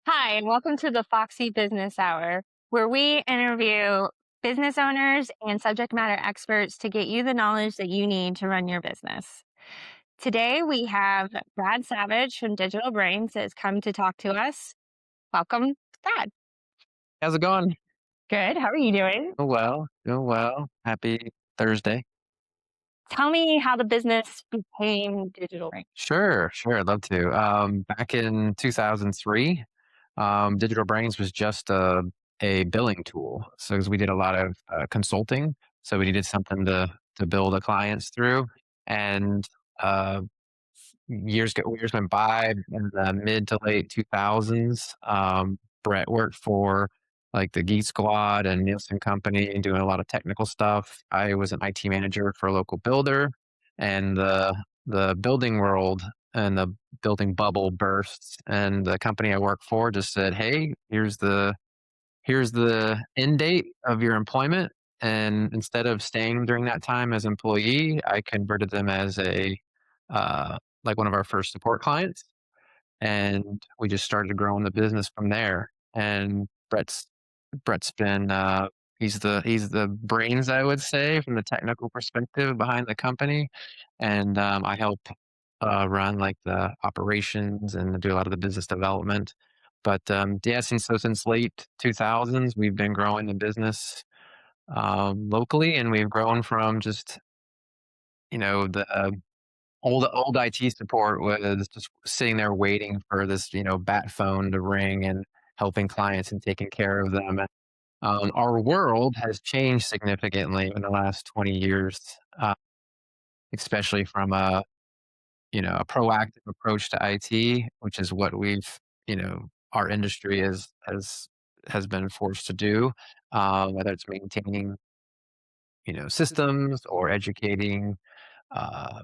Hi, and welcome to the Foxy Business Hour, where we interview business owners and subject matter experts to get you the knowledge that you need to run your business. Today, we have Brad Savage from Digital Brains that has come to talk to us. Welcome, Brad. How's it going? Good. How are you doing? Doing well, doing well. Happy Thursday. Tell me how the business became Digital Brains. Sure, sure. I'd love to. Back in 2003, Digital Brains was just a billing tool. So, 'cause we did a lot of consulting, so we needed something to bill the clients through. And uh, years went by in the mid to late 2000s. Brett worked for like the Geek Squad and Nielsen Company, doing a lot of technical stuff. I was an IT manager for a local builder, and the building world and the building bubble bursts. And the company I work for just said, "Hey, here's the end date of your employment." And instead of staying during that time as employee, I converted them as a like one of our first support clients, and we just started growing the business from there. And Brett's been he's the brains, I would say, from the technical perspective behind the company, and I help run like the operations and do a lot of the business development. But yeah, since late 2000s, we've been growing the business locally, and we've grown from just the old IT support was just sitting there waiting for this bat phone to ring and helping clients and taking care of them. And, our world has changed significantly in the last 20 years, uh, especially from a proactive approach to IT, which is what our industry has been forced to do, whether it's maintaining systems or educating uh,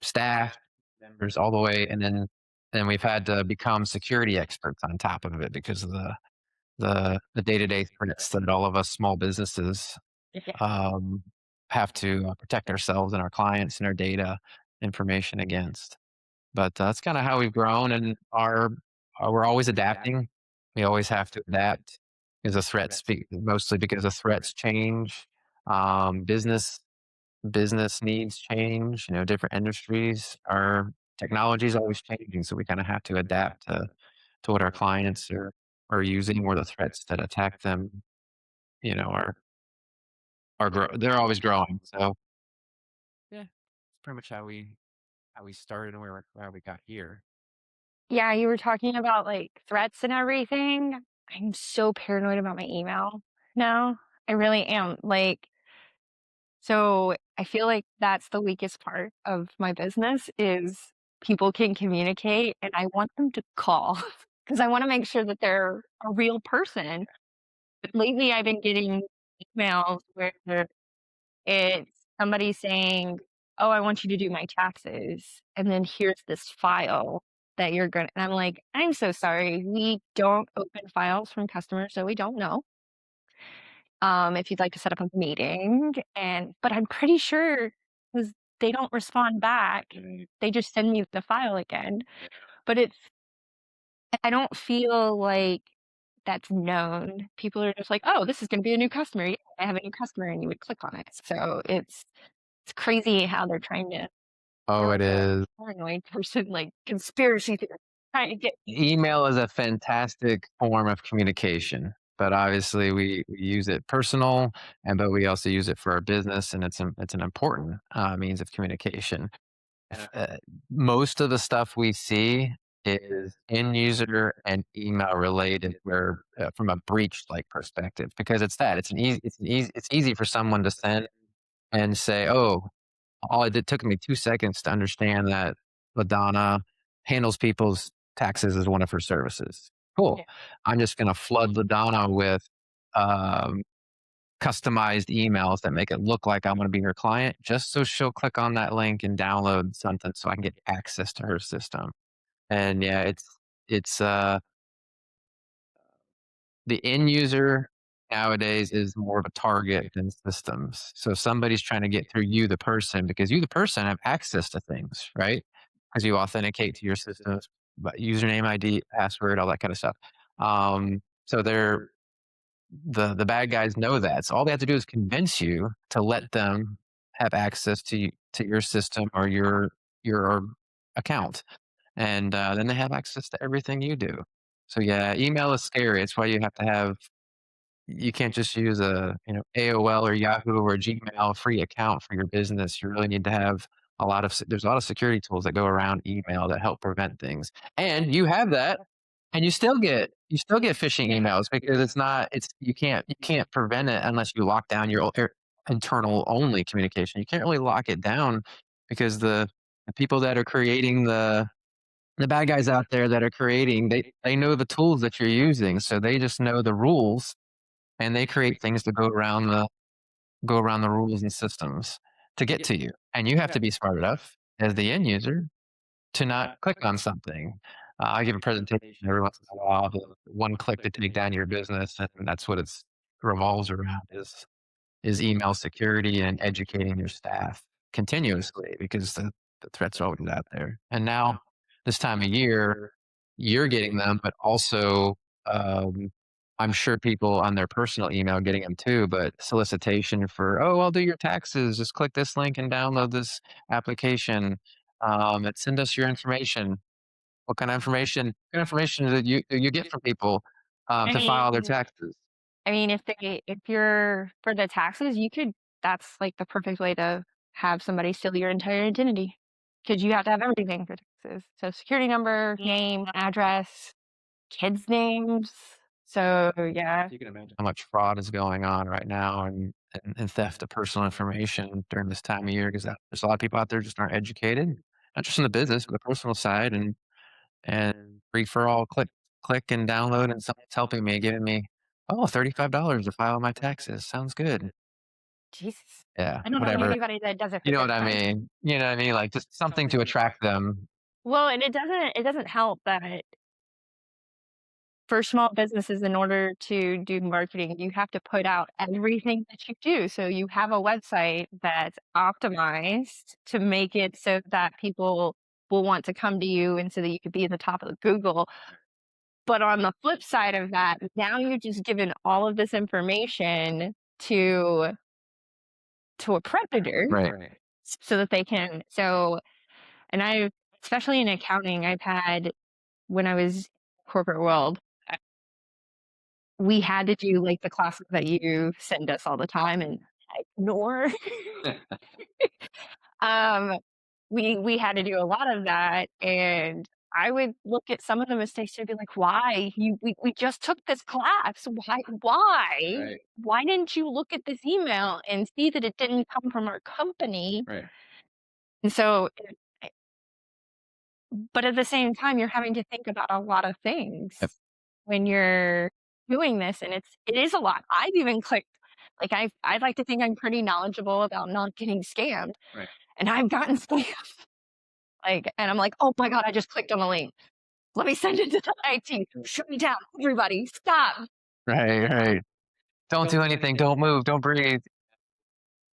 staff members all the way, and then we've had to become security experts on top of it because of the day-to-day threats that all of us small businesses Yeah. um, have to protect ourselves and our clients and our data information against. But that's kind of how we've grown, and we're always adapting. We always have to adapt because the threats mostly because the threats change. Business needs change. Different industries, our technology is always changing, so we kind of have to adapt to what our clients are using, or the threats that attack them. You know, they're always growing. So yeah, it's pretty much how we started and where we got here. Yeah, you were talking about like threats and everything. I'm so paranoid about my email now. I really am. So I feel like that's the weakest part of my business is people can communicate and I want them to call because I want to make sure that they're a real person. But lately I've been getting emails where it's somebody saying, "Oh, I want you to do my taxes." And then here's this file that you're going to, and I'm like, "I'm so sorry. We don't open files from customers, so we don't know. If you'd like to set up a meeting." But I'm pretty sure because they don't respond back. They just send me the file again. But I don't feel like that's known. People are just like, "Oh, this is gonna be a new customer. Yeah, I have a new customer," and you would click on it. So it's crazy how they're trying to Oh, feel it like a is. paranoid person, like conspiracy theory, trying to get Email is a fantastic form of communication, but obviously we use it personal, but we also use it for our business, and it's an important means of communication. Uh, Most of the stuff we see is end user and email related, where from a breach like perspective, because it's easy for someone to send and say, "Oh, it took me 2 seconds to understand that LaDonna handles people's taxes as one of her services. Cool. yeah, I'm just going to flood LaDonna with um, customized emails that make it look like I'm going to be her client, just so she'll click on that link and download something so I can get access to her system." And yeah, it's the end user nowadays is more of a target than systems. So if somebody's trying to get through you, the person, because you, the person, have access to things, right? Because you authenticate to your systems, but username, ID, password, all that kind of stuff. So the bad guys know that. So all they have to do is convince you to let them have access to your system or your account, and then they have access to everything you do. So yeah, email is scary. It's why you can't just use a AOL or Yahoo or Gmail free account for your business. You really need to have there's a lot of security tools that go around email that help prevent things. And you have that, and you still get phishing emails because it's you can't prevent it unless you lock down your internal only communication. You can't really lock it down because the people that are creating the bad guys out there that are creating they know the tools that you're using, so they just know the rules, and they create things to go around the rules and systems to get to you. And you have to be smart enough as the end user to not click on something. I give a presentation every once in a while, one click to take down your business, and that's what it's revolves around is email security and educating your staff continuously because the threats are always out there. And now, this time of year, you're getting them, but also um, I'm sure people on their personal email getting them too. But solicitation for, oh, I'll do your taxes. Just click this link and download this application. And send us your information. What kind of information? What kind of information that you get from people I to file their mean taxes? if you're for the taxes, you could that's, like, the perfect way to have somebody steal your entire identity because you have to have everything for taxes. So security number, name, address, kids' names. So, yeah. You can imagine how much fraud is going on right now, and theft of personal information during this time of year because there's a lot of people out there just aren't educated, not just in the business, but the personal side, and free for all. Click and download, and someone's helping me, giving me $35 to file my taxes. Sounds good. Jesus. Yeah, I don't know whatever. anybody that does it You for know this what I price. mean? You know what I mean? Like just something to attract them. Well, and it doesn't help that for small businesses, in order to do marketing, you have to put out everything that you do. So you have a website that's optimized to make it so that people will want to come to you and so that you could be at the top of Google. But on the flip side of that, now you're just given all of this information to a predator Right. so that they can and I especially in accounting, I've had when I was corporate world, we had to do, like, the classes that you send us all the time, and I ignore. Um, we had to do a lot of that, and I would look at some of the mistakes and be like, "Why? We just took this class. Why? Right. Why didn't you look at this email and see that it didn't come from our company?" Right. And so but at the same time, you're having to think about a lot of Yep. things when you're doing this, and it is a lot. I've even clicked like, I'd like to think I'm pretty knowledgeable about not getting scammed, Right. and I've gotten scammed, like and I'm like, "Oh my god, I just clicked on the link. Let me send it to the IT. Shut me down, everybody, stop. Right. Right. Don't do anything. Don't move. Don't breathe.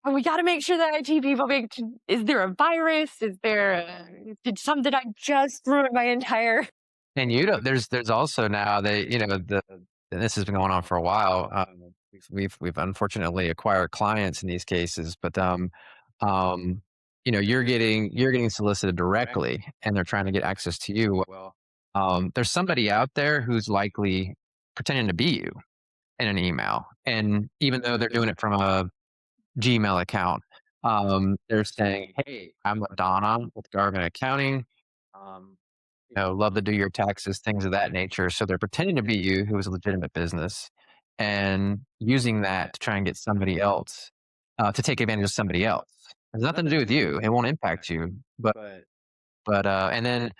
And we gotta make sure that IT people make is there a virus? Is there did I just ruin my entire" And you don't there's also now and this has been going on for a while. We've unfortunately acquired clients in these cases, but you're getting solicited directly, and they're trying to get access to you. Well, there's somebody out there who's likely pretending to be you in an email, and even though they're doing it from a Gmail account, they're saying, "Hey, I'm Donna with Garvin Accounting. Um, love to do your taxes, things of that nature." So they're pretending to be you, who is a legitimate business, and using that to try and get somebody else to take advantage of somebody else. It has nothing to do with you. It won't impact you. But and then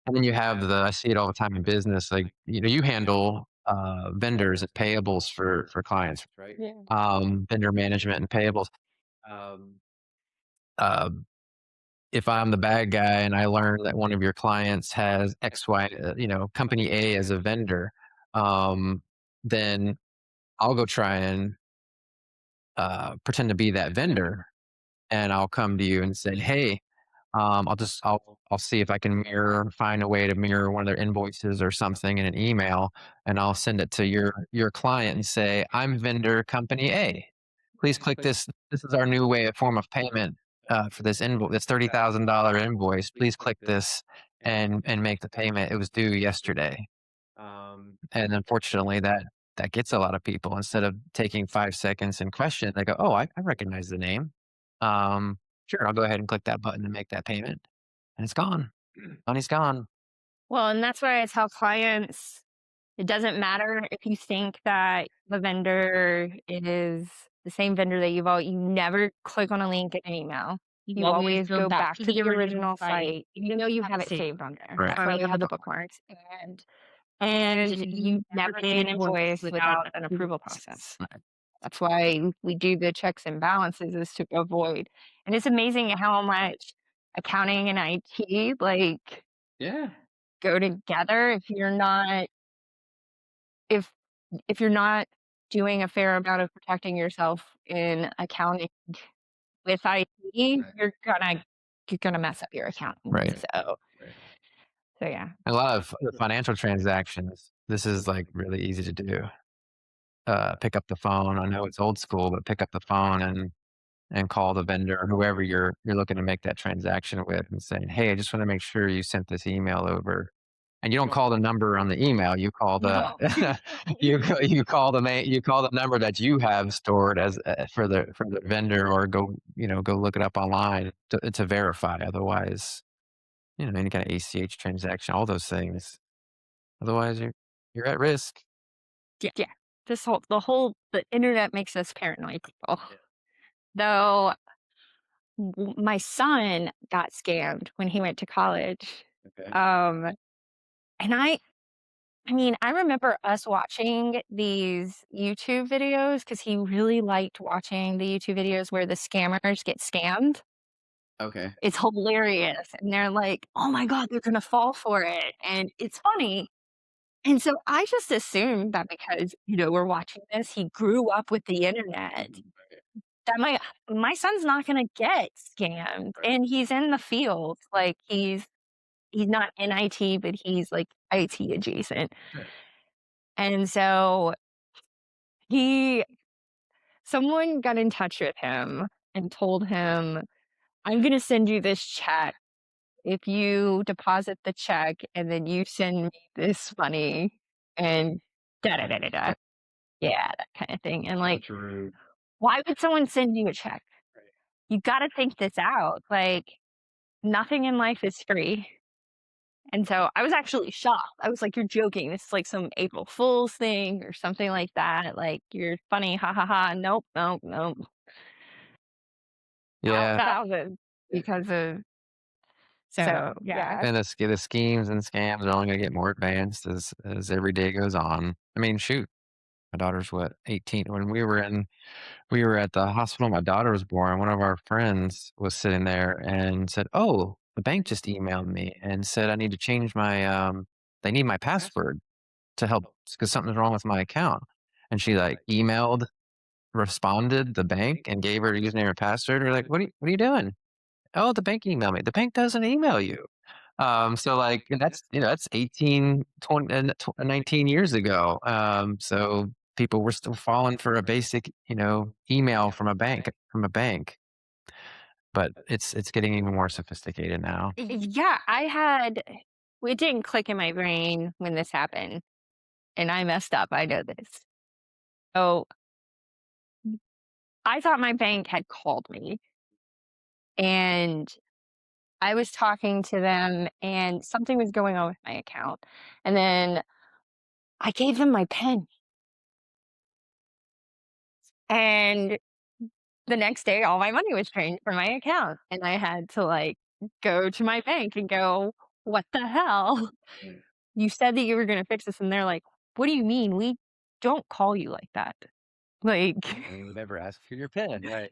you have the I see it all the time in business. Like you handle vendors and payables for clients, right? Yeah. Vendor management and payables. Um, uh, if I'm the bad guy and I learn that one of your clients has X, Y, company A as a vendor, um, then I'll go try and pretend to be that vendor, and I'll come to you and say, "Hey, I'll I'll see if I can find a way to mirror one of their invoices or something in an email, and I'll send it to your client and say, "I'm vendor company A. Please click this. This is our new way of form of payment for this invoice. This $30,000 invoice. Please click this and make the payment. It was due yesterday." And unfortunately, that gets a lot of people. Instead of taking 5 seconds and question, they go, "Oh, I recognize the name. Sure, I'll go ahead and click that button and make that payment." And it's gone. Money's gone. Well, and that's why I tell clients it doesn't matter if you think that the vendor is the same vendor that you never click on a link in an email. You You always always go go back back to to the the original original site, site, even though you have have it it saved. saved on there. Right. That's why we have the bookmarks. And you never get an invoice without an approval process. Right. That's why we do the checks and balances is to avoid. And it's amazing how much accounting and IT like Yeah. go together if if you're not doing a fair amount of protecting yourself in accounting with IT, Right. you're gonna mess up your accounting. Right. So yeah. A lot of the financial transactions, this is like really easy to do. Pick up the phone. I know it's old school, but pick up the phone and call the vendor or whoever you're looking to make that transaction with and saying, "Hey, I just want to make sure you sent this email over." And you don't call the number on the email. You call the No. you call the number that you have stored as for the vendor, or go look it up online to verify. Otherwise, any kind of ACH transaction, all those things. Otherwise, you're at risk. Yeah. The internet makes us paranoid people. Though my son got scammed when he went to college. Okay. Um, and I remember us watching these YouTube videos because he really liked watching the YouTube videos where the scammers get scammed. Okay. It's hilarious. And they're like, oh my God, they're going to fall for it. And it's funny. And so I just assumed that because, we're watching this, he grew up with the internet, that my son's not going to get scammed. And he's in the field. Like he's not in IT, but he's like IT adjacent. Right. And so he someone got in touch with him and told him, "I'm gonna send you this check if you deposit the check and then you send me this money and da da da da da." Yeah, that kind of thing. And like, True. why would someone send you a check? You gotta think this out. Like, nothing in life is free. And so I was actually shocked. I was like, "You're joking. This is like some April Fool's thing or something like that. Like, you're funny. Ha ha ha. Nope, nope, nope." Yeah. Thousands because of so, yeah. And the schemes and scams are only going to get more advanced as every day goes on. I mean, shoot, my daughter's what, 18. When we were at the hospital, my daughter was born. One of our friends was sitting there and said, "Oh, the bank just emailed me and said I need to change they need my password to help because something's wrong with my account." And she like responded the bank and gave her a username and password. We're like, what are you doing? "Oh, the bank emailed me." The bank doesn't email you. So like, and that's 18, 20, 19 years ago. So people were still falling for a basic, email from a bank, but it's getting even more sophisticated now. Yeah, it didn't click in my brain when this happened, and I messed up, I know this. So, I thought my bank had called me, and I was talking to them, and something was going on with my account, and then I gave them my PIN, and the next day, all my money was drained from my account, and I had to, like, go to my bank and go, "What the hell? You said that you were gonna fix this," and they're like, "What do you mean? We don't call you like that." Like, We would never ask for your pin, right?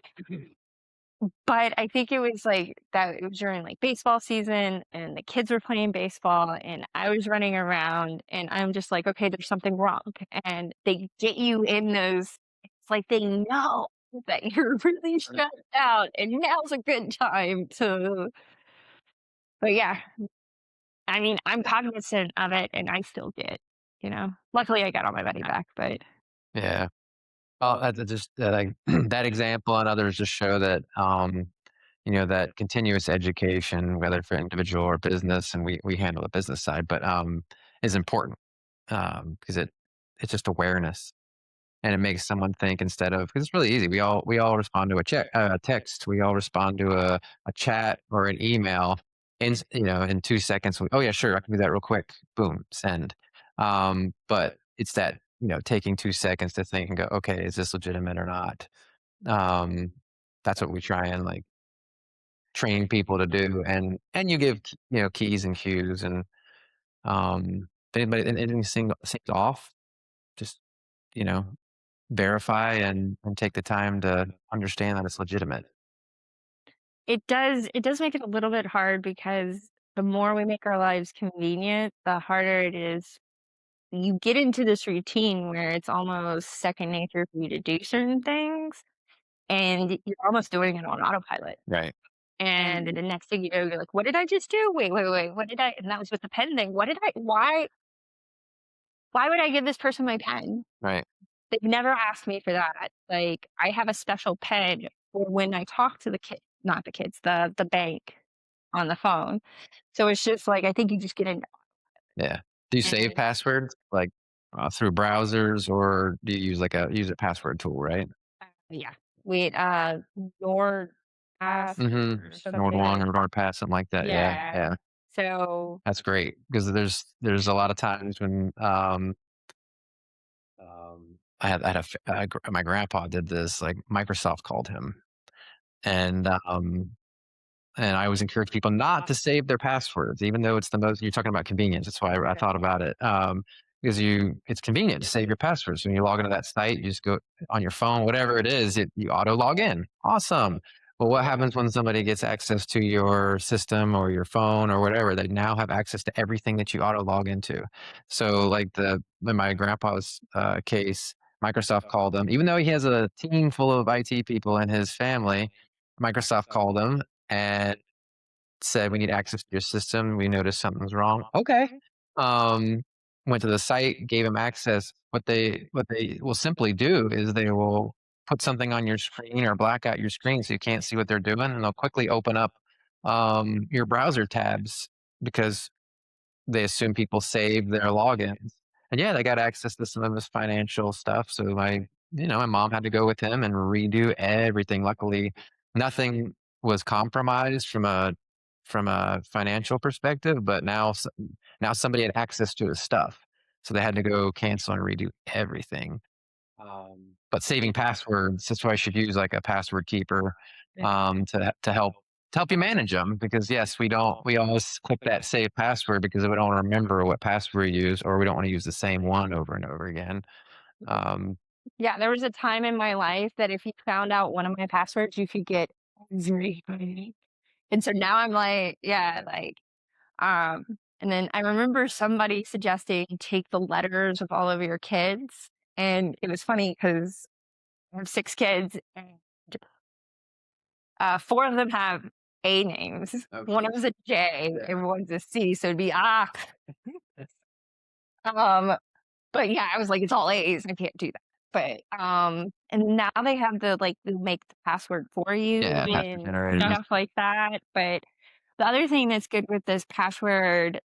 but I think it was, like, that it was during, like, baseball season, and the kids were playing baseball, and I was running around, and I'm just like, "Okay, there's something wrong," and they get you in those it's like they know that you're really stressed out, and now's a good time to But yeah, I mean, I'm cognizant of it and I still get, luckily I got all my money back, but Yeah. Well, that just that that example and others just show that, that continuous education, whether for individual or business, and we handle the business side, but, is important, because it's just awareness. And it makes someone think instead of, because it's really easy. We all respond to a text. We all respond to a chat or an email in 2 seconds. Oh yeah, sure, I can do that real quick. Boom, send. But it's that taking 2 seconds to think and go, okay, is this legitimate or not? Um, that's what we try and like train people to do, and you give keys and cues, and if anybody anything seems off, just you know verify and take the time to understand that it's legitimate. it does make it a little bit hard because the more we make our lives convenient, the harder it is. You get into this routine where it's almost second nature for you to do certain things, and you're almost doing it on autopilot. Right. And the next thing you know, you're like, "What did I just do? Wait, wait, wait, what did I?" And that was with the pen thing. What did I? Why would I give this person my pen? Right. They've never asked me for that. Like, I have a special pen for when I talk to the kid, not the kids, the bank on the phone. So it's just like I think you just get in. Yeah. Do you save And passwords like through browsers, or do you use a password tool? Right. yeah, wait, your pass Mm-hmm. or Nord something one like or NordPass, something like that. Yeah. yeah. Yeah. So That's great because there's a lot of times when I had my grandpa did this, like Microsoft called him, and and I always encourage people not to save their passwords, even though it's the most. You're talking about convenience. That's why I thought about it. Because it's convenient to save your passwords. When you log into that site, you just go on your phone, whatever it is, you auto log in. Awesome. Well, what happens when somebody gets access to your system or your phone or whatever? They now have access to everything that you auto log into. So, like in my grandpa's case, Microsoft called him, even though he has a team full of IT people in his family. Microsoft called him and said, "We need access to your system. We noticed something's wrong." Okay. Um, Went to the site, gave him access. What they will simply do is they will put something on your screen or black out your screen so you can't see what they're doing, and they'll quickly open up your browser tabs because they assume people save their logins. And yeah, they got access to some of his financial stuff. So my mom had to go with him and redo everything. Luckily, nothing was compromised from a financial perspective, but now somebody had access to his stuff. So they had to go cancel and redo everything. But saving passwords, that's why I should use like a password keeper to help you manage them. Because yes, we always click that save password because we don't remember what password we use, or we don't want to use the same one over and over again. Um, yeah, there was a time in my life that if you found out one of my passwords, you could get very money. And so now I'm like, yeah, like, um, and then I remember somebody suggesting take the letters of all of your kids. And it was funny because I have 6 kids and four of them have A names. One of them's a J and one's a C. So it'd be um, but yeah, I was like, it's all A's. I can't do that. But and now they have they make the password for you yeah, password and generators. stuff like that. But the other thing that's good with this password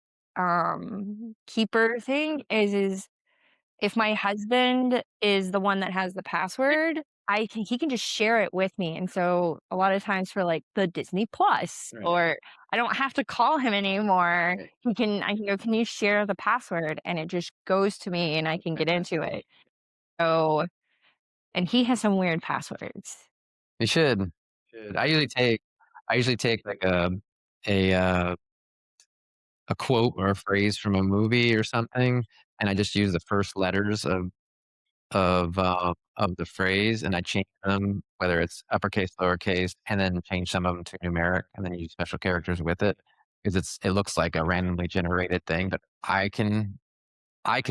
keeper thing is if my husband is the one that has the password, he can just share it with me. And so a lot of times for like the Disney Plus Right. or I don't have to call him anymore. I can go, can you share the password? And it just goes to me and I can get into it. So and he has some weird passwords. You should. I usually take like a uh, a quote or a phrase from a movie or something, and I just use the first letters of the phrase, and I change them, whether it's uppercase, lowercase, and then change some of them to numeric, and then use special characters with it because it looks like a randomly generated thing, but I can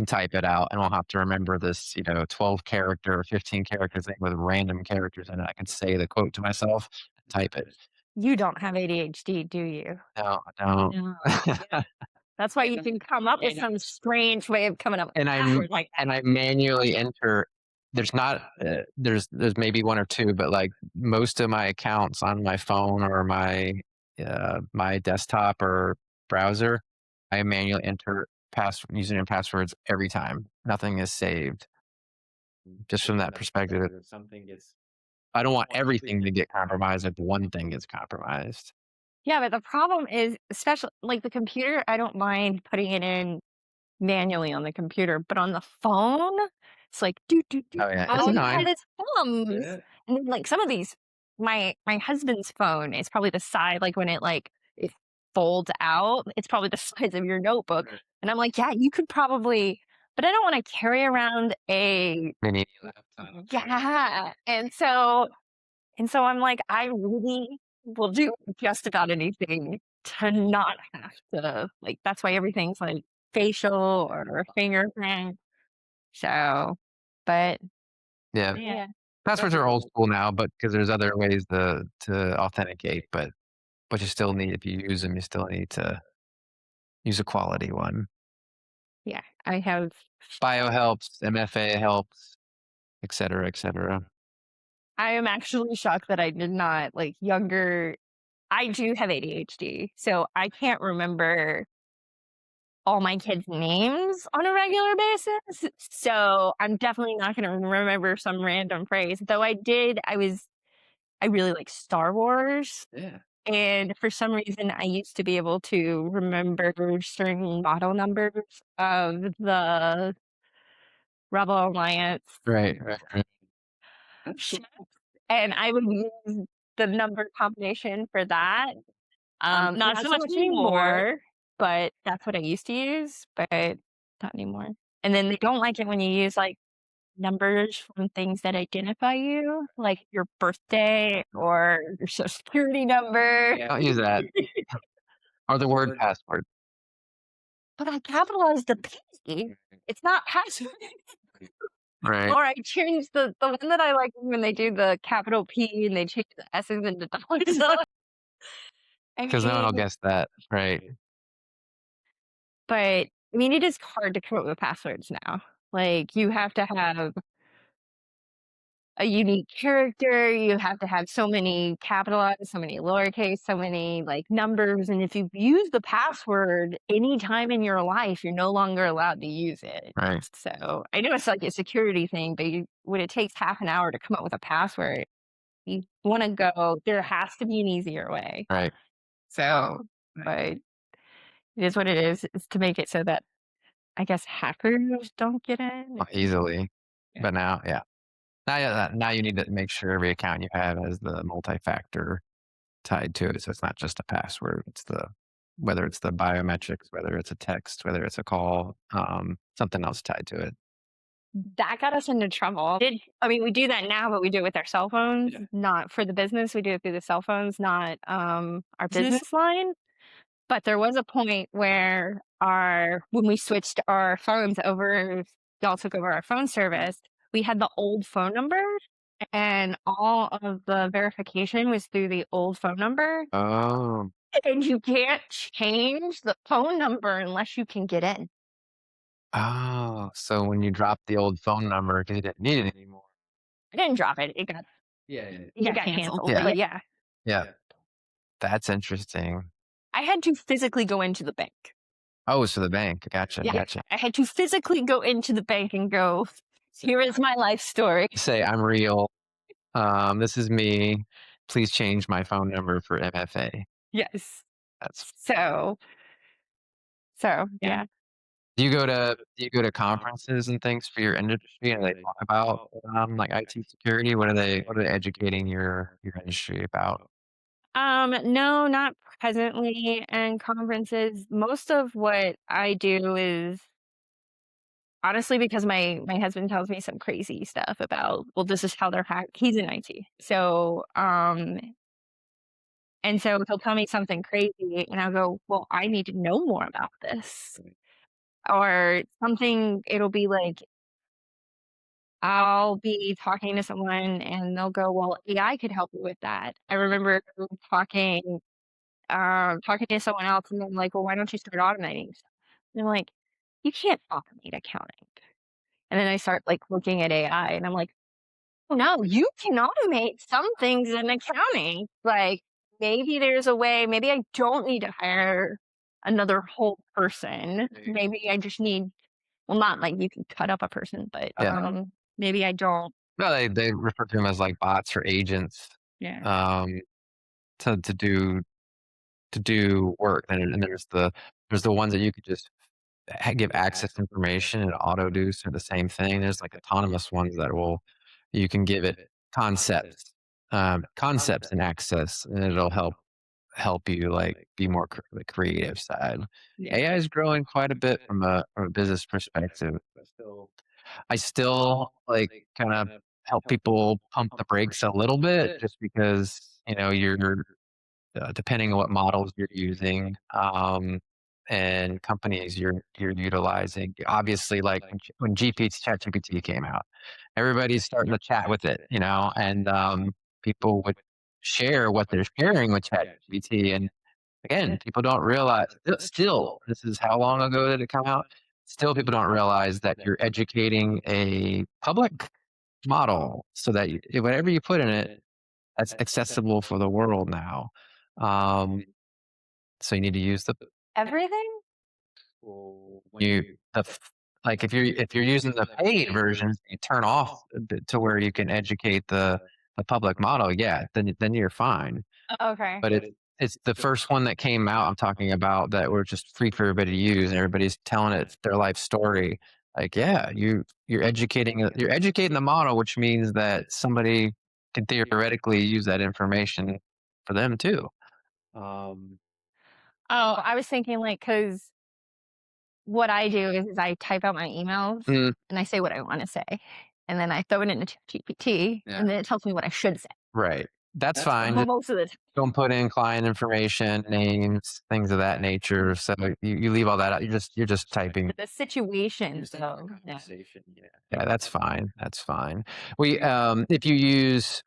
type it out, and I'll have to remember this 12 character or 15 character thing with random characters in it. I can say the quote to myself, type it. You don't have ADHD, do you? No, I don't. No. Yeah. That's why you can come up with some strange way of coming up with and a I'm password like that. and I manually enter. There's not there's maybe one or two, but like most of my accounts on my phone or my desktop or browser, I manually enter username and passwords every time. Nothing is saved. Just from that perspective, I don't want everything to get compromised if one thing gets compromised. Yeah, but the problem is, especially like the computer, I don't mind putting it in manually on the computer, but on the phone, it's like do do do. Oh yeah, it's All he had annoying. is thumbs, and then like some of these, my husband's phone is probably the size like when it folds out, it's probably the size of your notebook, and I'm like, yeah, you could probably, but I don't want to carry around a Mini laptop. yeah, and so I'm like, I really will do just about anything to not have to like that's why everything's like facial or fingerprint. So, but Yeah, yeah. passwords are old school now, but because there's other ways to authenticate, but you still need if you use them, you still need to use a quality one. Yeah, I have Bio helps, MFA helps, et cetera. I am actually shocked that I did not like younger I do have ADHD, so I can't remember all my kids' names on a regular basis. So I'm definitely not going to remember some random phrase. Though I really like Star Wars. Yeah. And for some reason, I used to be able to remember certain model numbers of the Rebel Alliance Right. ships, and I would use the number combination for that. Not so much anymore, but that's what I used to use, but not anymore. And then they don't like it when you use like numbers from things that identify you, like your birthday or your social security number. Yeah. Don't use that. Or the word password. But I capitalized the P. It's not password. Right. Or I changed the one that I like when they do the capital P and they change the S's into dollars. So I Because no one will mean, guess that. Right. but I mean, it is hard to come up with passwords now. Like you have to have a unique character. You have to have so many capitalized, so many lowercase, so many like numbers. And if you use the password anytime in your life, you're no longer allowed to use it. Right. So I know it's like a security thing, but when it takes half an hour to come up with a password, you want to go, there has to be an easier way. Right. So, but it is what it is to make it so that I guess hackers don't get in. Easily. Yeah. But now, yeah. Now you need to make sure every account you have has the multi-factor tied to it. So it's not just a password. It's whether it's the biometrics, whether it's a text, whether it's a call, something else tied to it. That got us into trouble. I mean, we do that now, but we do it with our cell phones, not for the business. We do it through the cell phones, not our business line. But there was a point where when we switched our phones over, y'all took over our phone service, we had the old phone number and all of the verification was through the old phone number. Oh. And you can't change the phone number unless you can get in. Oh, so when you dropped the old phone number 'cause you didn't need it anymore. I didn't drop it. It got canceled. Yeah. But yeah, Yeah. That's interesting. I had to physically go into the bank. Oh, so the bank. Yeah, Gotcha. I had to physically go into the bank and go, here is my life story. Say, I'm real. This is me. Please change my phone number for MFA. Yes. That's So, yeah. do you go to conferences and things for your industry and they talk about like IT security? What are they educating your industry about? No, not presently in conferences. Most of what I do is honestly because my husband tells me some crazy stuff about, well, this is how they're hacked. He's in IT. So, and so he'll tell me something crazy and I'll go, well, I need to know more about this. Or something, it'll be like I'll be talking to someone and they'll go, "Well, AI could help you with that." I remember talking to someone else and then like, "Well, why don't you start automating stuff?" And I'm like, "You can't automate accounting." And then I start like looking at AI and I'm like, "Oh no, you can automate some things in accounting. Like maybe there's a way, maybe I don't need to hire another whole person. Right. Maybe I just need, well, not like you can cut up a person, but Yeah. maybe I don't." No, they refer to them as like bots or agents, Yeah. um, to do work, and there's the ones that you could just give access to information and auto do sort of the same thing. There's like autonomous ones that will you can give it concepts, concepts and access, and it'll help you like be more the creative side. Yeah. AI is growing quite a bit from a business perspective. I still like kind of help people pump the brakes a little bit just because you're depending on what models you're using, and companies you're utilizing. Obviously, like when ChatGPT came out, everybody's starting to chat with it, and people would share what they're sharing with ChatGPT. And again, people don't realize. Still, this is how long ago did it come out? Still, people don't realize that you're educating a public model so that whatever you put in it, that's accessible for the world now. Um, so you need to use Everything? you the f- like if you're using the paid versions, you turn off a bit to where you can educate the public model. Yeah, then you're fine. Okay. But it's the first one that came out. I'm talking about that were just free for everybody to use, and everybody's telling it their life story. Like, yeah, you're educating the model, which means that somebody can theoretically use that information for them too. Um, Oh, I was thinking like, cause what I do is I type out my emails mm, and I say what I wanna say, and then I throw it into ChatGPT, yeah, and then it tells me what I should say right. That's fine. Just most of the time. don't put in client information, names, things of that nature. So you leave all that out. You're just typing. The situations though, yeah. Yeah, that's fine. That's fine. If you use,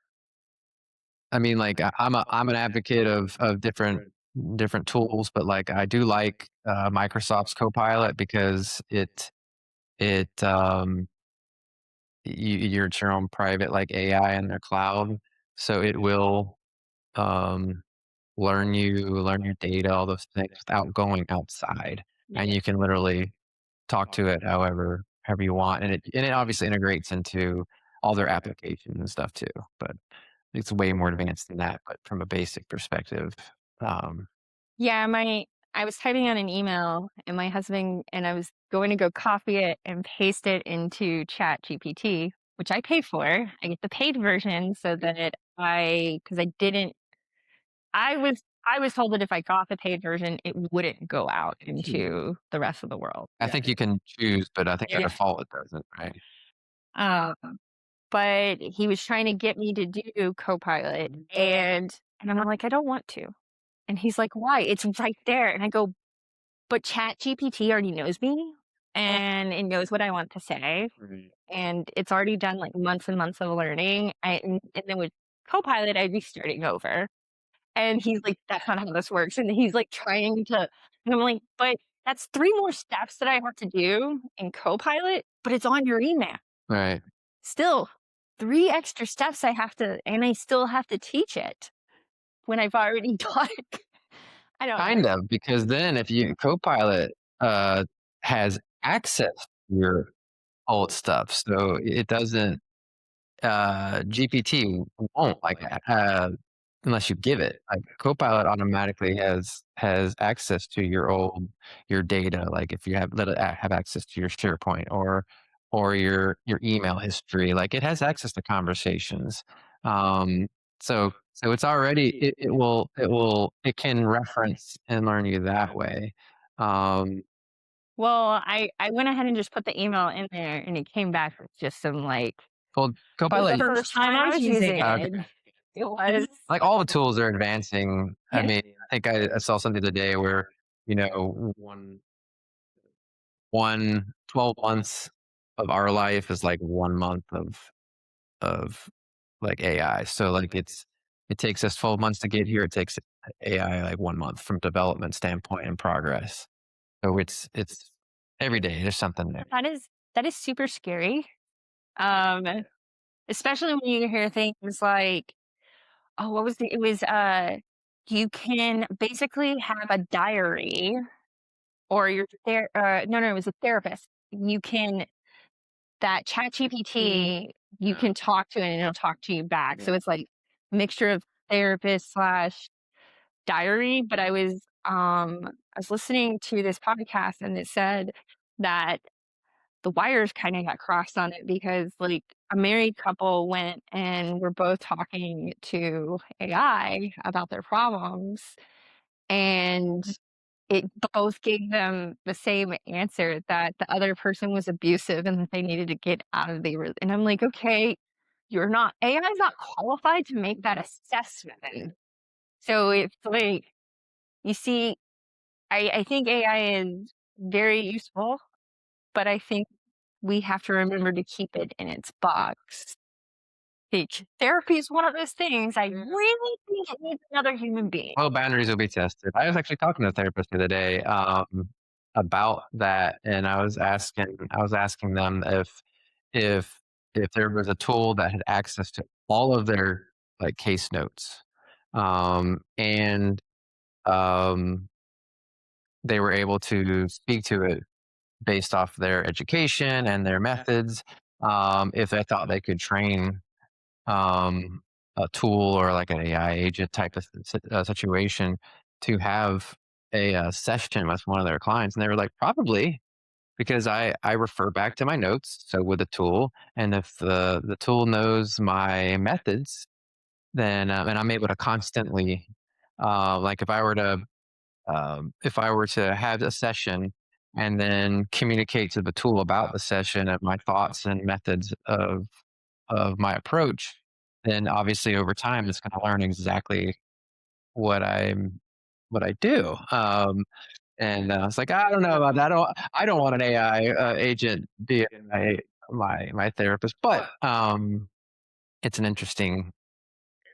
I mean, like I'm an advocate of different tools, but like I do like Microsoft's Copilot because it you're it's your own private like AI in their cloud, so it will um learn your data, all those things without going outside, and Yeah. you can literally talk to it however you want, and it obviously integrates into all their applications and stuff too. But it's way more advanced than that. But from a basic perspective, um, Yeah, I was typing out an email and my husband and I was going to go copy it and paste it into ChatGPT, which I pay for. I get the paid version so that because I didn't, I was told that if I got the paid version, it wouldn't go out into the rest of the world. I think you can choose, but I think by Yeah. default it doesn't. Right? Um, but he was trying to get me to do Copilot, and I'm like, I don't want to. And he's like, why? It's right there. And I go, but ChatGPT already knows me and it knows what I want to say. Right. And it's already done like months and months of learning. And then with Copilot, I'd be starting over. And he's like, that's not how this works. And he's like trying to, and I'm like, but that's three more steps that I have to do in Copilot, but it's on your email. Right. Still, three extra steps I have to, and I still have to teach it when I've already taught it. I don't know. Kind of, because then if you Copilot has access to your old stuff, so it doesn't GPT won't like that unless you give it. Like Copilot automatically has access to your data. Like if you let it have access to your SharePoint or your email history, like it has access to conversations. Um, so it's already it can reference and learn you that way. Um, Well, I went ahead and just put the email in there, and it came back with just some, like, well, the Copilot, first time I was using okay. it, it was Like all the tools are advancing. I yeah. mean, I think I saw something the other day where, one 12 months. of our life is like 1 month of like AI. So like it takes us 12 months to get here. It takes AI like 1 month from development standpoint and progress. So it's every day there's something there. That is super scary, um, especially when you hear things like, oh, what was it was, you can basically have a diary or your no, no, it was a therapist. You can that ChatGPT, you can talk to it and it'll talk to you back. So it's like mixture of therapist slash diary. But I was listening to this podcast and it said that the wires kind of got crossed on it because like a married couple went and were both talking to AI about their problems and it both gave them the same answer that the other person was abusive and that they needed to get out of and I'm like, "Okay, you're not AI is not qualified to make that assessment." So it's like, you see, I think AI is very useful, but I think we have to remember to keep it in its box. Therapy is one of those things I really think it needs another human being. Well, boundaries will be tested. I was actually talking to a therapist the other day about that, and I was asking them if if there was a tool that had access to all of their like case notes, and um, they were able to speak to it based off their education and their methods. If they thought they could train um, a tool or like an AI agent type of situation to have a session with one of their clients, and they were like, probably because I refer back to my notes. So with the tool, and if the tool knows my methods, then and I'm able to constantly, like if I were to have a session and then communicate to the tool about the session and my thoughts and methods of my approach, then obviously over time it's going to learn exactly what I'm what I do. And it's like I don't know about that. I don't want an AI agent being my therapist, but it's an interesting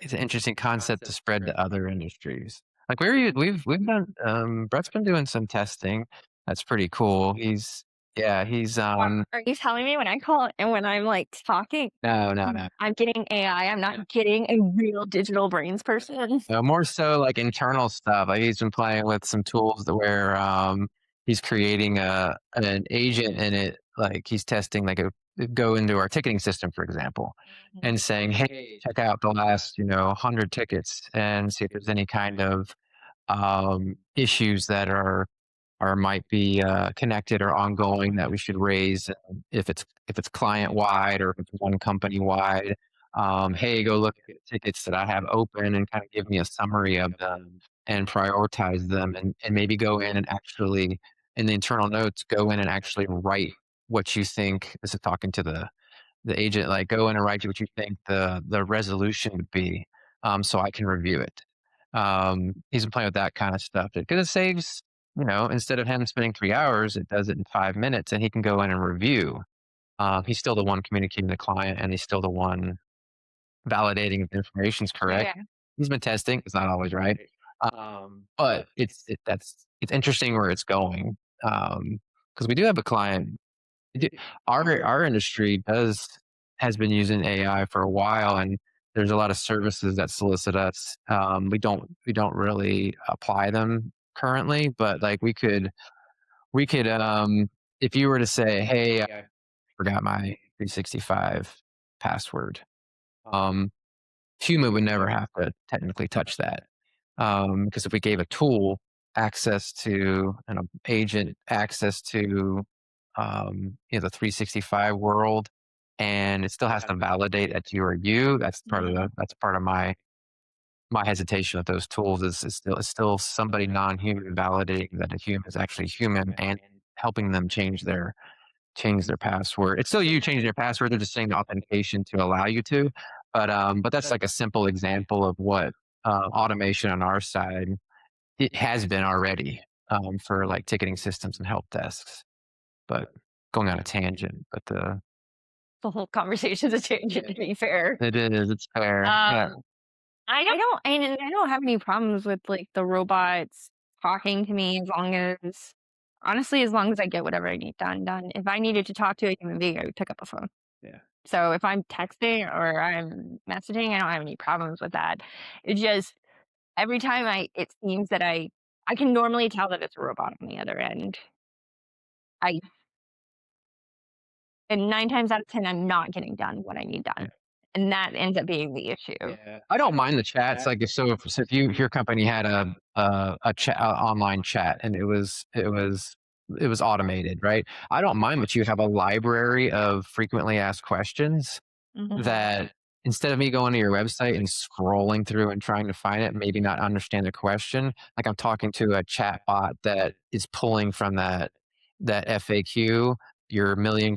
it's an interesting concept to spread to other industries. Like we've done Brett's been doing some testing. That's pretty cool. He's Are you telling me when I call and when I'm, like, talking, no, no, no. I'm getting AI, I'm not getting a real digital brains person? No, more so like internal stuff. Like he's been playing with some tools that where he's creating an agent in it. Like he's testing like a go into our ticketing system, for example, and saying, "Hey, check out the last 100 tickets and see if there's any kind of issues that are or might be connected or ongoing that we should raise if it's client wide or if it's one company wide. Hey, go look at tickets that I have open and kind of give me a summary of them and prioritize them and maybe go in and actually in the internal notes go in and actually write what you think. This is talking to the agent, like go in and write what you think the resolution would be, so I can review it. He's been playing with that kind of stuff because it saves, instead of him spending 3 hours, it does it in 5 minutes, and he can go in and review. He's still the one communicating with the client, and he's still the one validating if the information's correct. Yeah. He's been testing; it's not always right, but it's interesting where it's going. Because we do have a client D our industry does has been using AI for a while, and there's a lot of services that solicit us. We don't really apply them currently, but, like, we could, if you were to say, "Hey, I forgot my 365 password," um, human would never have to technically touch that. Because if we gave a tool access to an agent access to the 365 world, and it still has to validate that you are you. That's part of my hesitation with those tools is still somebody non-human validating that a human is actually human and helping them change their password. It's still you changing your password. They're just saying the authentication to allow you to. But that's like a simple example of what automation on our side it has been already for like ticketing systems and help desks. But going on a tangent, but The whole conversation's a tangent, to be fair. it is. It's fair. Yeah. Um, I don't have any problems with, like, the robots talking to me as long as honestly, as long as I get whatever I need done. If I needed to talk to a human being, I would pick up a phone. Yeah. So if I'm texting or I'm messaging, I don't have any problems with that. It just every time it seems that I can normally tell that it's a robot on the other end. I And 9 times out of 10, I'm not getting done what I need Yeah. done, and that ends up being the issue. Yeah. I don't mind the chats. Like if your company had a chat online chat and it was automated, right? I don't mind, but you have a library of frequently asked questions Mhm. that instead of me going to your website and scrolling through and trying to find it, maybe not understand the question, like I'm talking to a chat bot that is pulling from that FAQ, your million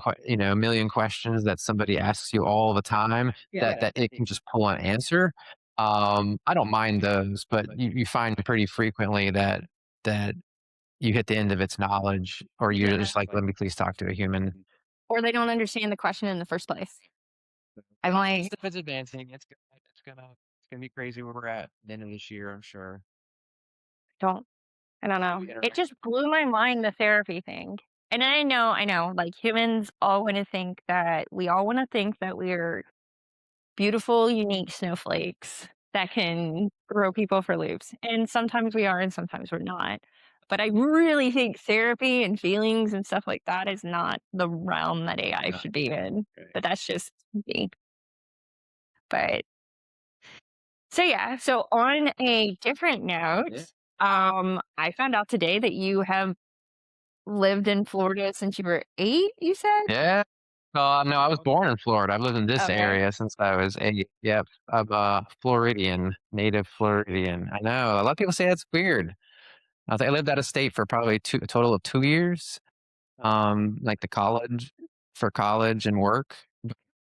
questions that somebody asks you all the time that it can just pull an answer. I don't mind those, but you find pretty frequently that you hit the end of its knowledge, or you're Yeah. just like, let me please talk to a human. Or they don't understand the question in the first place. I'm like, Stuff is advancing. It's gonna be crazy where we're at the end of this year, I'm sure. don't I don't know. We It interact. just blew my mind, the therapy thing. And I know, like, humans we all wanna think that we're beautiful, unique snowflakes that can throw people for loops, and sometimes we are and sometimes we're not. But I really think therapy and feelings and stuff like that is not the realm that AI Yeah. should be in, Right. but that's just me. But yeah, so on a different Yeah. note, I found out today that you have lived in Florida since you were 8, you said? Yeah. No, I was born in Florida. I've lived in this Okay. area since I was 8. Yep. I'm a Floridian, native Floridian. I know. A lot of people say that's weird. I lived out of state for probably a total of 2 years, like the college for college and work.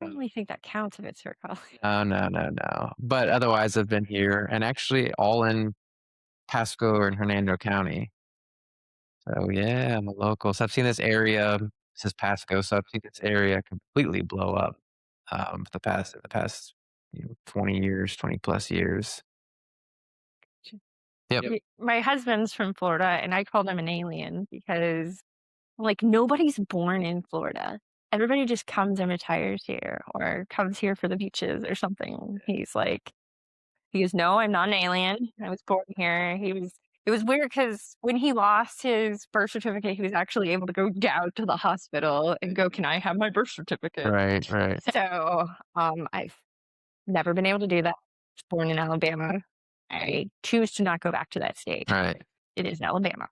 I don't really think that counts if it's for college. No, no, no, no. But otherwise, I've been here and actually all in Pasco and Hernando County. So yeah, I'm a local. So I've seen this area. This is Pasco, so I've seen this area completely blow up for the past 20 years, 20 plus years. Yep. My husband's from Florida, and I called him an alien because, like, nobody's born in Florida. Everybody just comes and retires here or comes here for the beaches or something. He goes, "No, I'm not an alien. I was born here." It was weird because when he lost his birth certificate, he was actually able to go down to the hospital and go, "Can I have my birth certificate?" Right. Right. So, I've never been able to do that. I was born in Alabama. I choose to not go back to that state. Right. It is Alabama.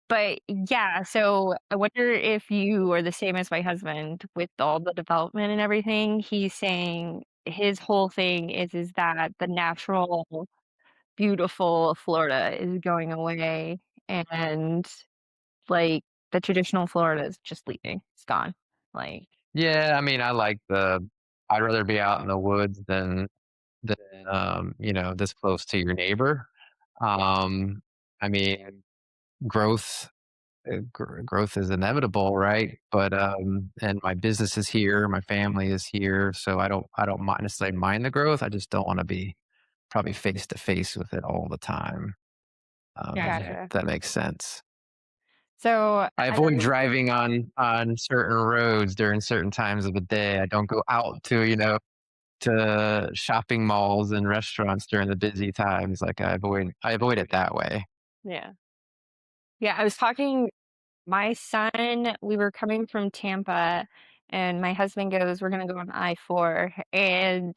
But yeah, so I wonder if you are the same as my husband with all the development and everything. He's saying his whole thing is that the natural, beautiful Florida is going away and like the traditional Florida is just leaving. It's gone. Like, Yeah. I mean, I'd rather be out in the woods than this close to your neighbor. Um, I mean, growth growth is inevitable, right? But and my business is here, my family is here, so I don't necessarily mind the growth. I just don't want to be probably face to face with it all the time. gotcha. If that makes sense. So I I avoid don't driving on certain roads during certain times of the day. I don't go out to shopping malls and restaurants during the busy times. Like I avoid it that way. Yeah. Yeah, I was talking my son, we were coming from Tampa and my husband goes, "We're gonna go on I-4." And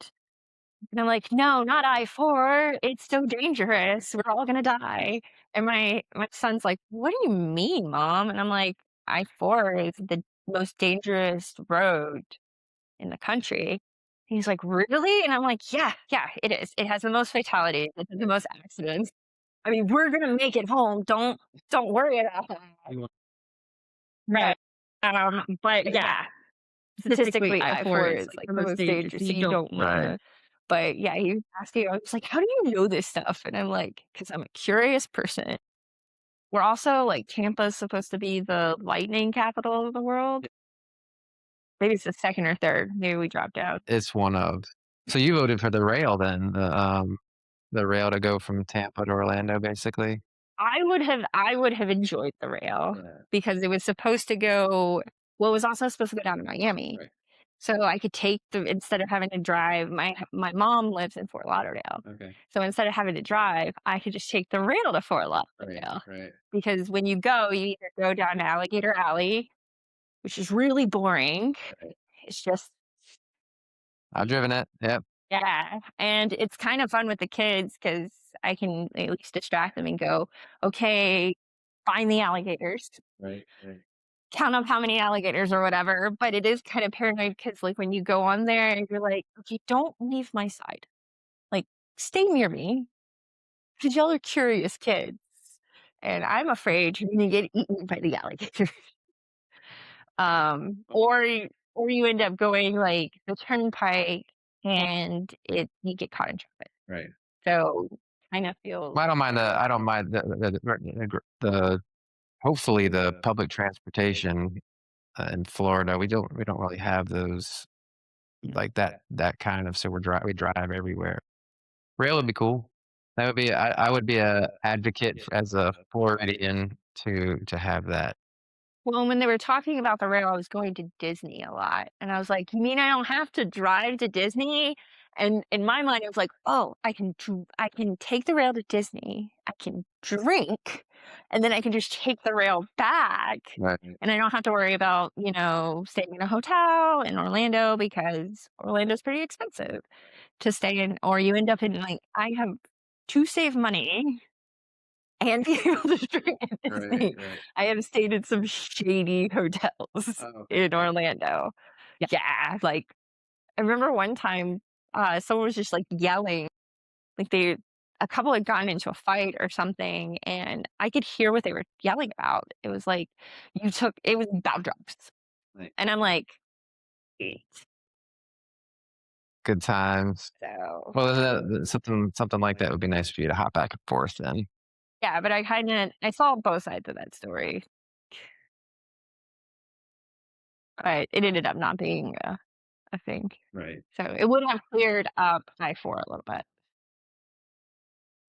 I'm like, "No, not I-4. It's so dangerous. We're all gonna die." And my son's like, "What do you mean, mom?" And I'm like, "I-4 is the most dangerous road in the country." He's like, "Really?" And I'm like, "Yeah, yeah, it is. It has the most fatalities. It has the most accidents. I mean, we're gonna make it home. Don't worry about that." Right. But yeah, statistically, I-4 is like the most dangerous, so you don't Right. wanna. But yeah, he was asking, I was like, "How do you know this stuff?" And I'm like, "'Cause I'm a curious person." We're also like Tampa's supposed to be the lightning capital of the world. Maybe it's the second or third. Maybe we dropped out. It's one of. So you voted for the rail then, the rail to go from Tampa to Orlando, basically? I would have enjoyed the rail Yeah. because it was supposed to go well, it was also supposed to go down to Miami. Right. So I could take the instead of having to drive, my mom lives in Fort Lauderdale. Okay. So instead of having to drive, I could just take the rail to Fort Right. Lauderdale. Right. Because when you go, you either go down Alligator Alley, which is really boring. Right. It's just I've driven it. Yep. yeah, and it's kind of fun with the kids because I can at least distract them and go, "Okay, find the alligators." Right. Right. Count up how many alligators or whatever, but it is kind of paranoid because, like, when you go on there and you're like, "Okay, don't leave my side. Like, stay near me because 'cause y'all are curious kids." And I'm afraid you're gonna get eaten by the alligator. Or you end up going, like, the turnpike and you get caught in traffic. Right. So, kinda feels I don't mind the hopefully the public transportation in Florida. We don't really have those like that kind of. So we drive everywhere. Rail would be cool. That would be I would be a advocate as a Floridian to have that. well, when they were talking about the rail, I was going to Disney a lot, and I was like, "You mean I don't have to drive to Disney?" And in my mind, I was like, "Oh, I can take the rail to Disney, I can drink, and then I can just take the rail back, Right. and I don't have to worry about, staying in a hotel in Orlando because Orlando's pretty expensive to stay in, or you end up in, like I have to save money and be able to drink at Right. Disney. Right. I have stayed in some shady hotels Oh, in Orlando. Yeah, like, I remember one time, someone was just, like, yelling, like, a couple had gotten into a fight or something, and I could hear what they were yelling about. It was like, it was about drugs, right. and I'm like, "Eh." Good times. So, Well, something like that would be nice for you to hop back and forth then. yeah, but I saw both sides of that story, but it ended up not being a thing. Right. So it would have cleared up I-4 a little bit.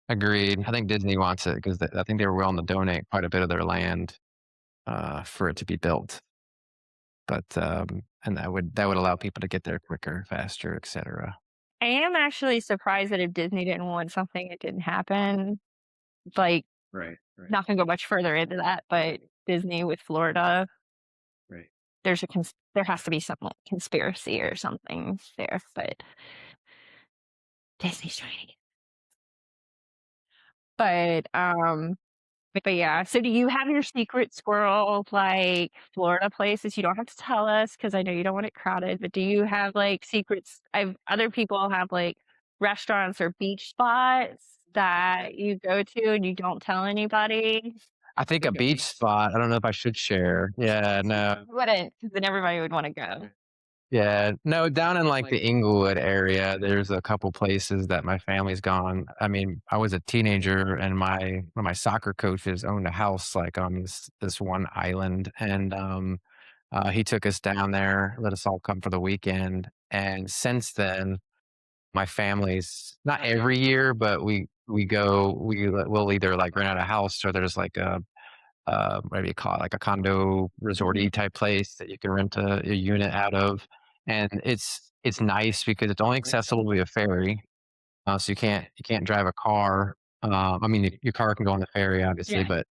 Agreed. I think Disney wants it because I think they were willing to donate quite a bit of their land for it to be built. But and that would allow people to get there quicker, faster, etc. I am actually surprised that if Disney didn't want something, it didn't happen. Like, Right. Right. not gonna go much further into that, but Disney with Florida, Right. there has to be some, like, conspiracy or something there, but Disney's trying to get but yeah, so do you have your secret squirrel, like, Florida places? You don't have to tell us because I know you don't want it crowded, but do you have, like, secrets I've other people have, like, restaurants or beach spots that you go to and you don't tell anybody? I think a beach spot. I don't know if I should share. Yeah. No. You wouldn't, 'cause then everybody would wanna go. Yeah, no, down in like the Inglewood area, there's a couple places that my family's gone. I mean, I was a teenager and one of my soccer coaches owned a house like on this one island, and he took us down there, let us all come for the weekend. And since then, my family's not every year, but we'll either like rent out a house or there's like a what do you call it, like a condo resorty type place that you can rent a unit out of, and it's nice because it's only accessible via ferry, so you can't drive a car. I mean, your car can go on the ferry, obviously, Yeah. but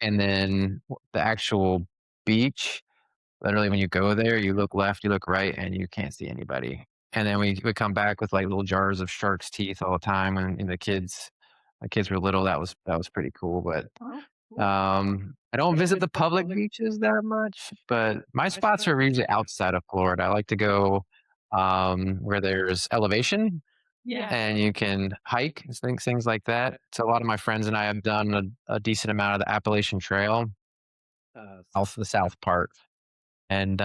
and then the actual beach. Literally, when you go there, you look left, you look right, and you can't see anybody. And then we come back with like little jars of shark's teeth all the time, and my kids were little. That was pretty cool, but Oh, cool. I don't visit the public beaches that much, but my spots are usually outside of Florida. I like to go where there's elevation Yeah. and you can hike and things like that. So a lot of my friends and I have done a decent amount of the Appalachian Trail, the south part, and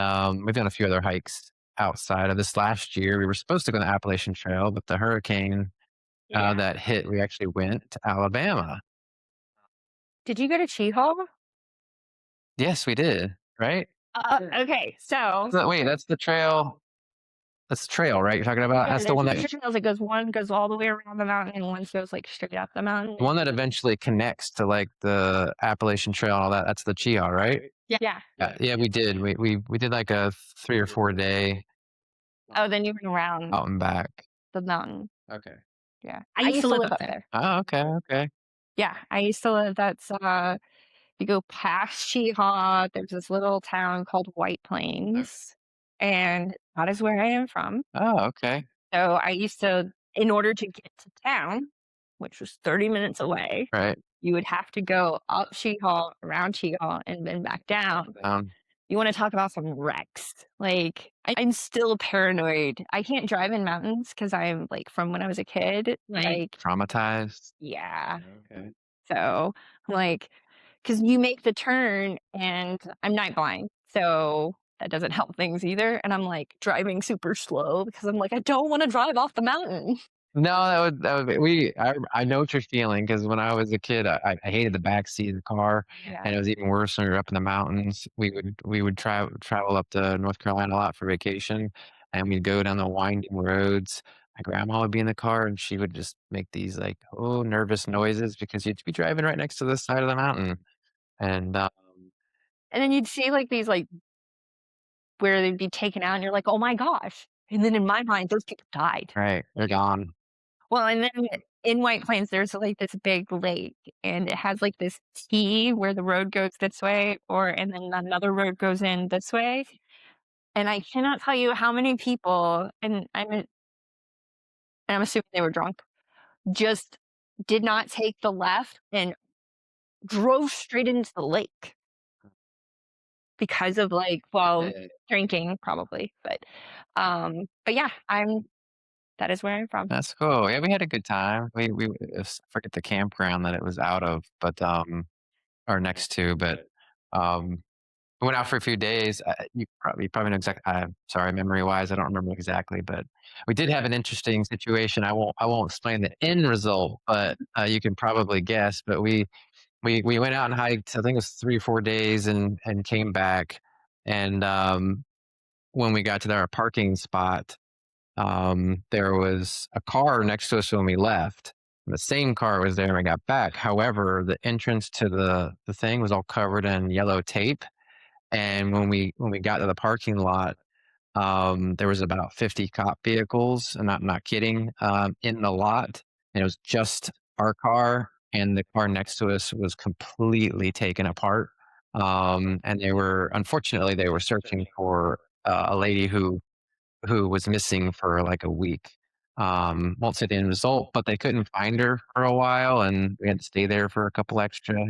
we've done a few other hikes outside of this last year. We were supposed to go on the Appalachian Trail, but the hurricane Yeah. that hit, we actually went to Alabama. Did you go to Chi-Hall? Yes, we did, right? Okay, so Wait, that's the trail. That's the trail, right? You're talking about? yeah, That's the there's one two trails. It goes one goes all the way around the mountain, and one goes like straight up the the mountain. one that eventually connects to like the Appalachian Trail and all that. That's the Chia, right? Yeah. Yeah, we did. We did like a 3 or 4 day Oh, then you went around out and back. the mountain. Okay. Yeah, I used to live up there. Oh, okay, okay. Yeah, I used to live. That's you go past Chi-Ha. There's this little town called White Plains, and that is where I am from. Oh, okay. So I used to, in order to get to town, which was 30 minutes away, Right. you would have to go up Chi-Ha, around Chi-Ha, and then back down. Um, You wanna talk about some wrecks. Like, I'm still paranoid. I can't drive in mountains because 'cause I'm, like, from when I was a kid, like traumatized. yeah. Okay. So, like, because you make the turn and I'm night blind, so that doesn't help things either, and I'm, like, driving super slow because I'm like, "I don't wanna drive off the mountain." No, that would be I know what you're feeling because when I was a kid, I hated the back seat of the car, Yeah. and it was even worse when we were up in the mountains. We would travel up to North Carolina a lot for vacation, and we'd go down the winding roads. My grandma would be in the car, and she would just make these, like, oh, nervous noises because you'd be driving right next to the side of the mountain, and, And then you'd see, like, these, like, where they'd be taken out, and you're like, "Oh my gosh." And then in my mind, those people died. right, they're gone. Well, and then in White Plains, there's, like, this big lake, and it has, like, this T where the road goes this way, or and then another road goes in this way, and I cannot tell you how many people, and I'm assuming they were drunk, just did not take the left and drove straight into the lake because of, like, well, Yeah. drinking probably, but yeah, that is where I'm from. That's cool. Yeah, we had a good time. We I forget the campground that it was out of, but, or next to, but, um, we went out for a few days. You probably know exactly. I'm sorry, memory wise, I don't remember exactly, but we did have an interesting situation. I won't explain the end result, but you can probably guess. But we went out and hiked. I think it was 3 or 4 days, and came back. And when we got to our parking spot, there was a car next to us when we left. The same car was there when we got back. However, the entrance to the thing was all covered in yellow tape, and when we got to the parking lot, there was about 50 cop vehicles, and I'm not kidding, in the lot. And it was just our car, and the car next to us was completely taken apart. And unfortunately, they were searching for a lady who was missing for like a week. Won't say the end result, but they couldn't find her for a while, and we had to stay there for a couple extra,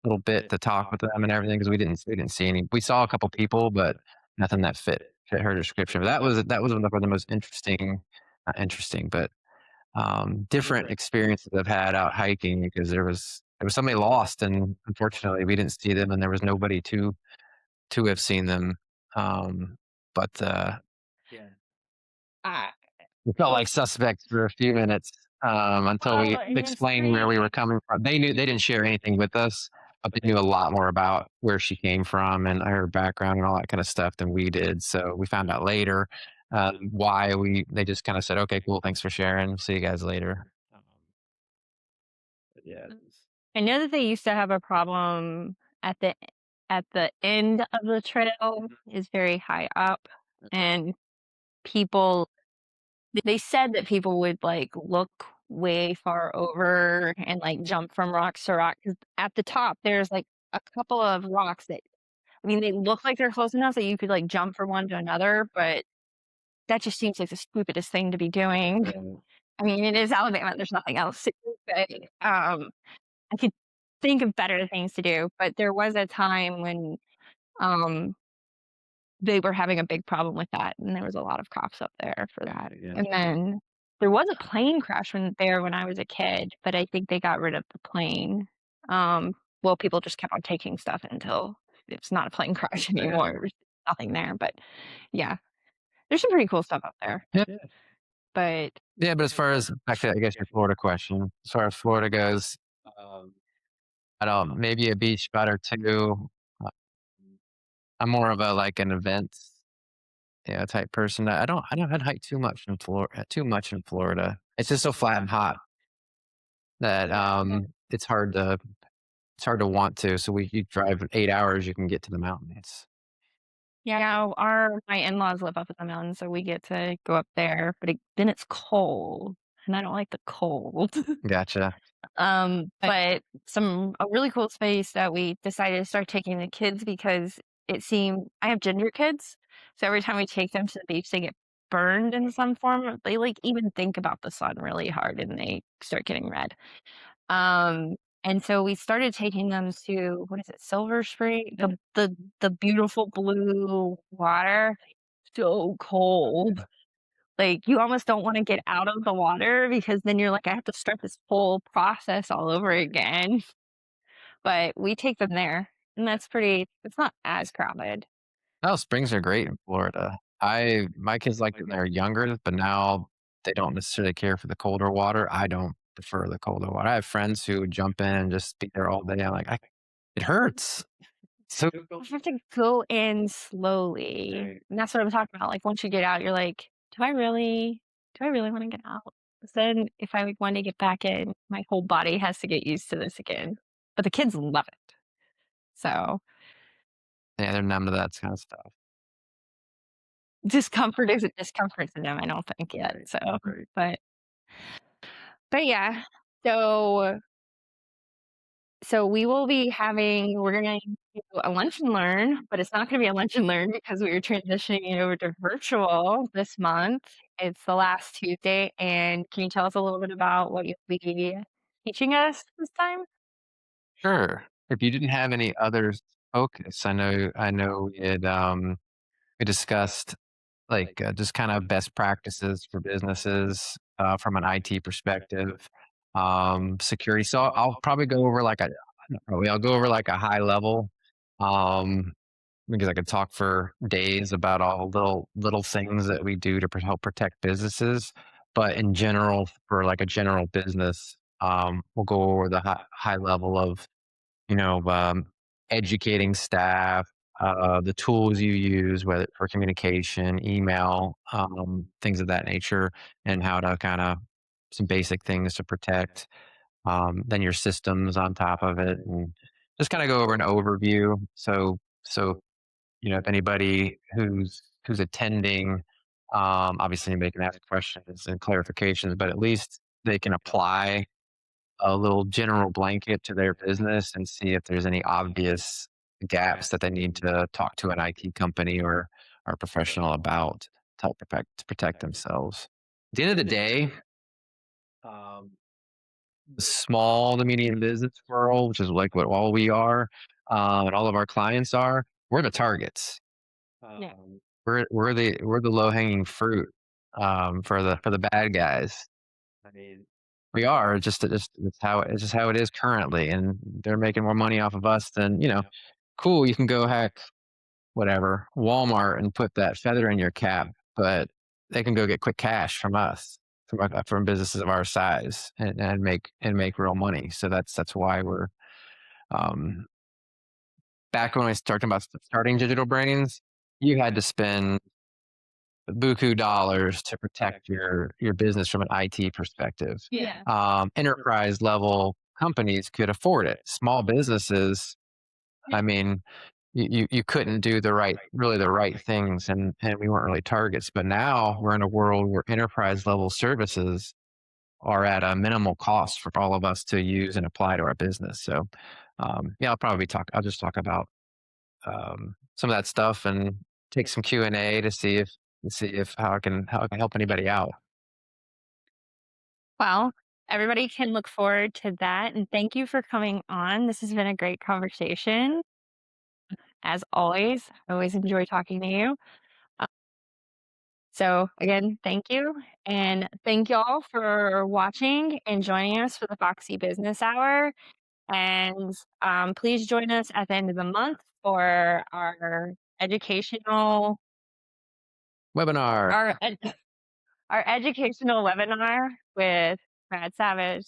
little bit to talk with them and everything because we didn't see any. We saw a couple people, but nothing that fit her description. But that was one of the most interesting, not interesting, but different experiences I've had out hiking because there was somebody lost, and unfortunately we didn't see them, and there was nobody to have seen them. But Ah, we felt like suspects for a few minutes, until we well, and it's explained where we were coming from. They didn't share anything with us, but they knew a lot more about where she came from and her background and all that kind of stuff than we did. So we found out later why they just kind of said, "Okay, cool, thanks for sharing. See you guys later." But yeah, I know that they used to have a problem at the end of the trail is very high up, and people they said that people would, like, look way far over and, like, jump from rocks to rock. Because at the top, there's, like, a couple of rocks that I mean, they look like they're close enough that you could, like, jump from one to another, but that just seems like the stupidest thing to be doing. I mean, it is Alabama, there's nothing else to do, but, I could think of better things to do, but there was a time when, um, they were having a big problem with that, and there was a lot of cops up there for that, yeah. and then there was a plane crash when I was a kid, but I think they got rid of the plane. Um, well, people just kept on taking stuff until it's not a plane crash anymore, there's nothing there, but yeah, there's some pretty cool stuff up there, Yeah, but yeah. But as far as back to, I guess, your Florida question, as far as Florida goes, um, I don't maybe a beach spot or 2. Uh, I'm more of a, like, an events, type person. I don't hike too much in Florida. It's just so flat and hot that, it's hard to want to, so you drive 8 hours, you can get to the mountain. Yeah, our my in-laws live up in the mountains, so we get to go up there, but then it's cold, and I don't like the cold. Gotcha. But a really cool space that we decided to start taking the kids because it seemed I have ginger kids, so every time we take them to the beach, they get burned in some form. They like even think about the sun really hard and they start getting red. Um, and so we started taking them to what is it, Silver Spring? The beautiful blue water. So cold. Like, you almost don't wanna get out of the water because then you're like, "I have to start this whole process all over again." But we take them there, and it's not as crowded. Oh, springs are great in Florida. I My kids liked it when they were younger, but now they don't necessarily care for the colder water. I don't prefer the colder water. I have friends who would jump in and just be there all day. I'm like, it hurts. So You have to go in slowly, and that's what I'm talking about, like, once you get out, you're like, do I really wanna get out? 'Cause then if I, like, want to get back in, my whole body has to get used to this again. But the kids love it, so yeah, they're numb to that kind of stuff. discomfort isn't discomfort to them, I don't think yet, so Right. but yeah, so we will be we're gonna do a lunch and learn, but it's not gonna be a lunch and learn because we are transitioning it over to virtual this month. It's the last Tuesday, and can you tell us a little bit about what you'll be teaching us this time? Sure. If you didn't have any other focus, I know we discussed like just kind of best practices for businesses from an IT perspective, security. So I'll probably go over like a not probably I'll go over like a high level, um, because I could talk for days about all little things that we do to help protect businesses. But in general, for like a general business, we'll go over the high level of you know, educating staff, the tools you use, whether for communication, email, things of that nature, and how to kind of some basic things to protect. Then your systems on top of it, and just kind of go over an overview. So if anybody who's attending, obviously anybody can ask questions and clarifications, but at least they can apply a little general blanket to their business and see if there's any obvious gaps that they need to talk to an IT company or a professional about to help protect themselves. At the end of the day, um, the small to medium business world, which is like what all we are, and all of our clients are, we're the targets. Yeah. We're the low hanging fruit for the bad guys. I mean, we are just it's just how it is currently, and they're making more money off of us than cool. You can go hack whatever Walmart and put that feather in your cap, but they can go get quick cash from us, from businesses of our size, and make real money. So that's why we're um, back when I was talking about starting digital brains. You had to spend buku dollars to protect your business from an IT perspective. Yeah. Enterprise level companies could afford it. Small businesses, I mean, you couldn't do the right things, and we weren't really targets. But now we're in a world where enterprise level services are at a minimal cost for all of us to use and apply to our business. So, yeah, I'll just talk about some of that stuff and take some Q&A to see if how I can help anybody out. Well, everybody can look forward to that, and thank you for coming on. This has been a great conversation. As always, I always enjoy talking to you. Uh, so again, thank you, and thank y'all for watching and joining us for the Foxy Business Hour. And please join us at the end of the month for educational Webinar. our ed- our educational webinar with Brad Savage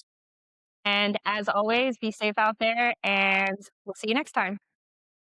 And as always, be safe out there, and we'll see you next time.